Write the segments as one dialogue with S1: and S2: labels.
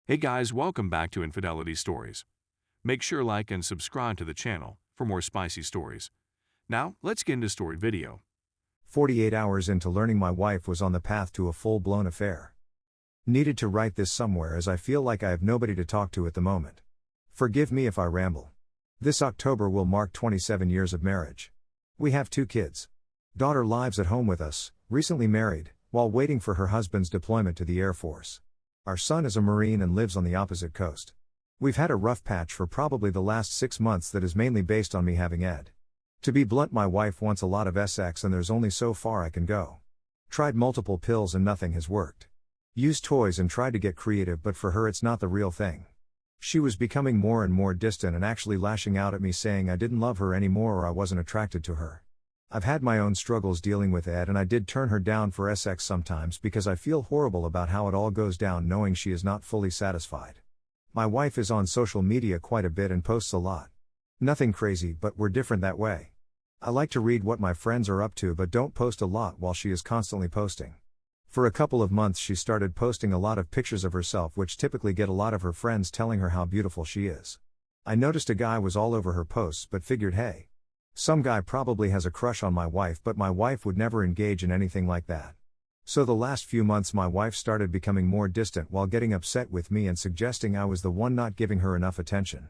S1: Hey guys, welcome back to Infidelity Stories. Make sure like and subscribe to the channel for more spicy stories. Now, let's get into story video.
S2: 48 hours into learning my wife was on the path to a full-blown affair. Needed to write this somewhere as I feel like I have nobody to talk to at the moment. Forgive me if I ramble. This October will mark 27 years of marriage. We have 2 kids. Daughter lives at home with us, recently married, while waiting for her husband's deployment to the Air Force. Our son is a Marine and lives on the opposite coast. We've had a rough patch for probably the last 6 months that is mainly based on me having Ed. To be blunt, my wife wants a lot of sex and there's only so far I can go. Tried multiple pills and nothing has worked. Used toys and tried to get creative, but for her it's not the real thing. She was becoming more and more distant and actually lashing out at me, saying I didn't love her anymore or I wasn't attracted to her. I've had my own struggles dealing with Ed, and I did turn her down for sex sometimes because I feel horrible about how it all goes down knowing she is not fully satisfied. My wife is on social media quite a bit and posts a lot. Nothing crazy, but we're different that way. I like to read what my friends are up to but don't post a lot while she is constantly posting. For a couple of months she started posting a lot of pictures of herself, which typically get a lot of her friends telling her how beautiful she is. I noticed a guy was all over her posts but figured, hey, some guy probably has a crush on my wife, but my wife would never engage in anything like that. So the last few months my wife started becoming more distant while getting upset with me and suggesting I was the one not giving her enough attention.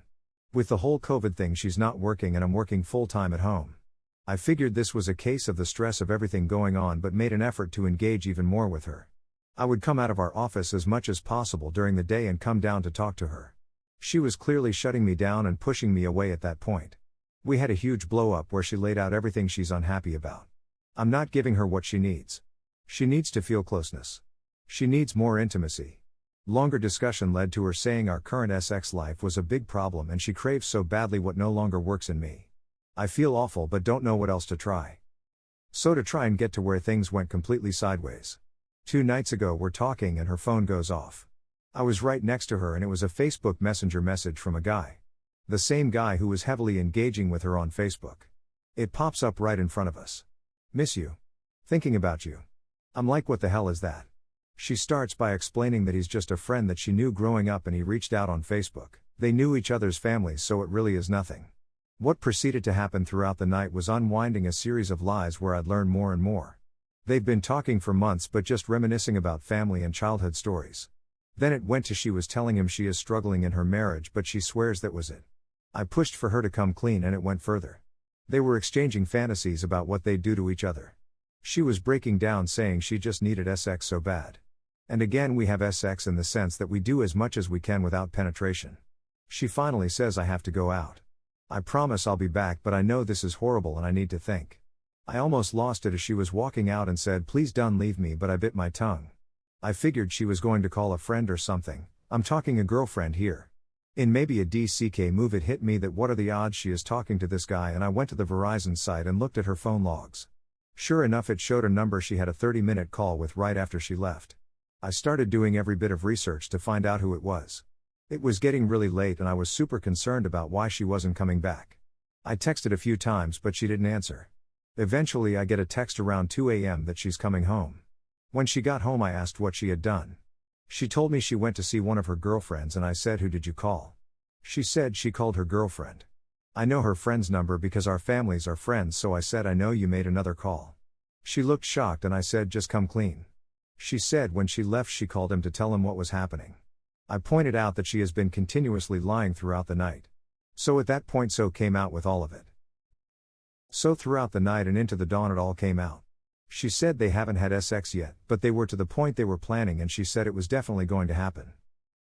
S2: With the whole COVID thing, she's not working and I'm working full-time at home. I figured this was a case of the stress of everything going on, but made an effort to engage even more with her. I would come out of our office as much as possible during the day and come down to talk to her. She was clearly shutting me down and pushing me away at that point. We had a huge blow-up where she laid out everything she's unhappy about. I'm not giving her what she needs. She needs to feel closeness. She needs more intimacy. Longer discussion led to her saying our current sex life was a big problem and she craves so badly what no longer works in me. I feel awful but don't know what else to try. So to try and get to where things went completely sideways. 2 nights ago we're talking and her phone goes off. I was right next to her and it was a Facebook Messenger message from a guy. The same guy who was heavily engaging with her on Facebook. It pops up right in front of us. Miss you. Thinking about you. I'm like, what the hell is that? She starts by explaining that he's just a friend that she knew growing up and he reached out on Facebook. They knew each other's families, so it really is nothing. What proceeded to happen throughout the night was unwinding a series of lies where I'd learn more and more. They've been talking for months but just reminiscing about family and childhood stories. Then it went to she was telling him she is struggling in her marriage but she swears that was it. I pushed for her to come clean and it went further. They were exchanging fantasies about what they'd do to each other. She was breaking down saying she just needed sex so bad. And again, we have sex in the sense that we do as much as we can without penetration. She finally says I have to go out. I promise I'll be back, but I know this is horrible and I need to think. I almost lost it as she was walking out and said please don't leave me, but I bit my tongue. I figured she was going to call a friend or something. I'm talking a girlfriend here. In maybe a DCK move it hit me that what are the odds she is talking to this guy, and I went to the Verizon site and looked at her phone logs. Sure enough, it showed a number she had a 30-minute call with right after she left. I started doing every bit of research to find out who it was. It was getting really late and I was super concerned about why she wasn't coming back. I texted a few times but she didn't answer. Eventually I get a text around 2 a.m. that she's coming home. When she got home I asked what she had done. She told me she went to see one of her girlfriends and I said, who did you call? She said she called her girlfriend. I know her friend's number because our families are friends, so I said I know you made another call. She looked shocked and I said just come clean. She said when she left she called him to tell him what was happening. I pointed out that she has been continuously lying throughout the night. So at that point so came out with all of it. So throughout the night and into the dawn it all came out. She said they haven't had sex yet, but they were to the point they were planning and she said it was definitely going to happen.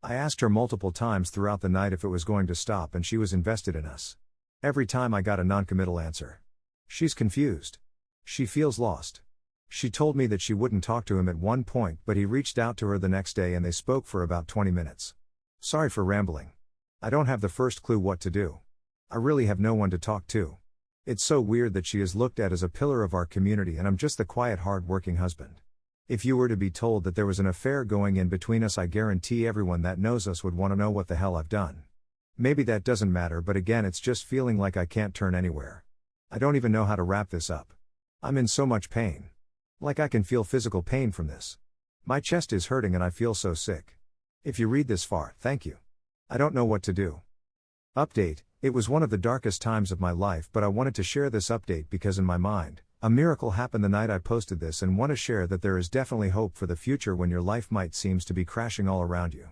S2: I asked her multiple times throughout the night if it was going to stop and she was invested in us. Every time I got a non-committal answer. She's confused. She feels lost. She told me that she wouldn't talk to him at one point, but he reached out to her the next day and they spoke for about 20 minutes. Sorry for rambling. I don't have the first clue what to do. I really have no one to talk to. It's so weird that she is looked at as a pillar of our community and I'm just the quiet, hard-working husband. If you were to be told that there was an affair going in between us, I guarantee everyone that knows us would want to know what the hell I've done. Maybe that doesn't matter, but again it's just feeling like I can't turn anywhere. I don't even know how to wrap this up. I'm in so much pain. Like I can feel physical pain from this. My chest is hurting and I feel so sick. If you read this far, thank you. I don't know what to do. Update: it was one of the darkest times of my life, but I wanted to share this update because in my mind, a miracle happened the night I posted this and want to share that there is definitely hope for the future when your life might seems to be crashing all around you.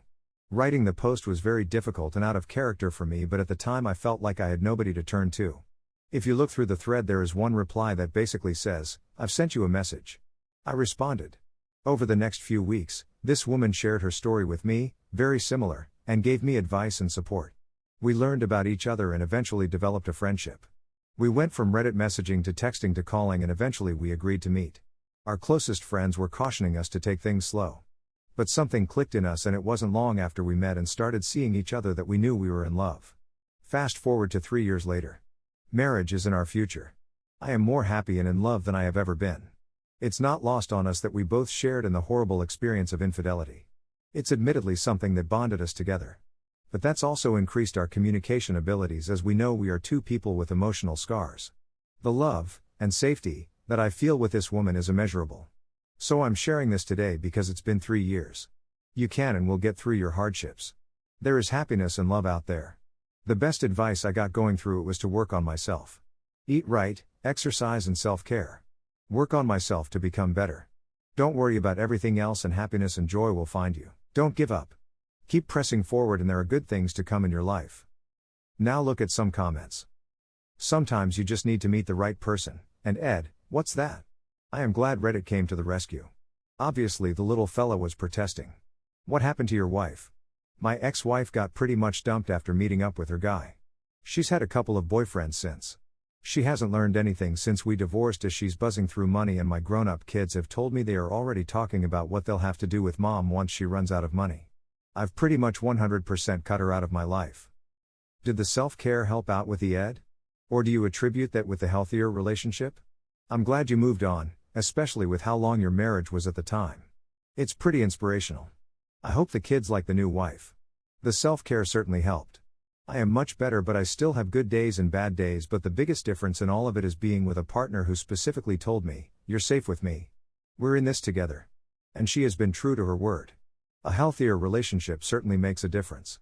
S2: Writing the post was very difficult and out of character for me, but at the time I felt like I had nobody to turn to. If you look through the thread, there is one reply that basically says, "I've sent you a message." I responded. Over the next few weeks, this woman shared her story with me, very similar, and gave me advice and support. We learned about each other and eventually developed a friendship. We went from Reddit messaging to texting to calling, and eventually we agreed to meet. Our closest friends were cautioning us to take things slow. But something clicked in us, and it wasn't long after we met and started seeing each other that we knew we were in love. Fast forward to 3 years later. Marriage is in our future. I am more happy and in love than I have ever been. It's not lost on us that we both shared in the horrible experience of infidelity. It's admittedly something that bonded us together. But that's also increased our communication abilities, as we know we are two people with emotional scars. The love and safety that I feel with this woman is immeasurable. So I'm sharing this today because it's been 3 years. You can and will get through your hardships. There is happiness and love out there. The best advice I got going through it was to work on myself. Eat right, exercise and self-care. Work on myself to become better. Don't worry about everything else, and happiness and joy will find you. Don't give up. Keep pressing forward, and there are good things to come in your life. Now look at some comments. Sometimes you just need to meet the right person. And Ed, what's that? I am glad Reddit came to the rescue. Obviously the little fella was protesting. What happened to your wife? My ex-wife got pretty much dumped after meeting up with her guy. She's had a couple of boyfriends since. She hasn't learned anything since we divorced, as she's buzzing through money, and my grown-up kids have told me they are already talking about what they'll have to do with mom once she runs out of money. I've pretty much 100% cut her out of my life. Did the self-care help out with the Ed? Or do you attribute that with the healthier relationship? I'm glad you moved on, especially with how long your marriage was at the time. It's pretty inspirational. I hope the kids like the new wife. The self-care certainly helped. I am much better, but I still have good days and bad days, but the biggest difference in all of it is being with a partner who specifically told me, "You're safe with me. We're in this together." And she has been true to her word. A healthier relationship certainly makes a difference.